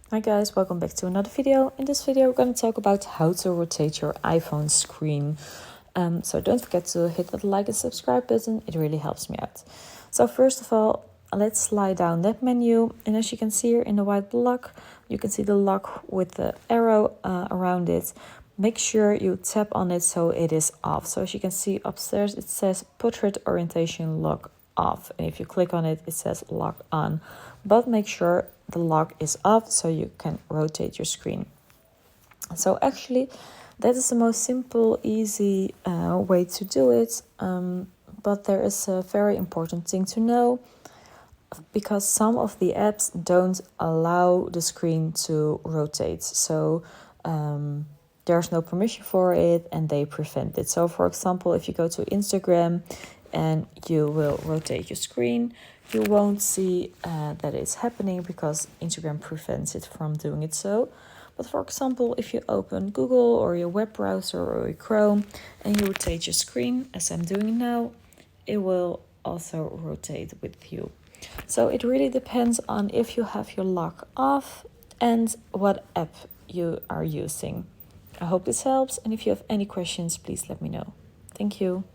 Hi guys, welcome back to another video. In this video we're going to talk about how to rotate your iPhone screen. So don't forget to hit that like and subscribe button, it really helps me out. So first of all, let's slide down that menu, and as you can see here in the white block, you can see the lock with the arrow around it. Make sure you tap on it so it is off. So as you can see upstairs it says portrait orientation lock off, and if you click on it, it says lock on, but make sure the lock is off so you can rotate your screen. So actually that is the most simple, easy way to do it, but there is a very important thing to know, because some of the apps don't allow the screen to rotate. So there's no permission for it and they prevent it. So for example, if you go to Instagram and you will rotate your screen, you won't see that it's happening because Instagram prevents it from doing it so. But for example, if you open Google or your web browser or your Chrome and you rotate your screen, as I'm doing now, it will also rotate with you. So it really depends on if you have your lock off and what app you are using. I hope this helps, and if you have any questions, please let me know. Thank you.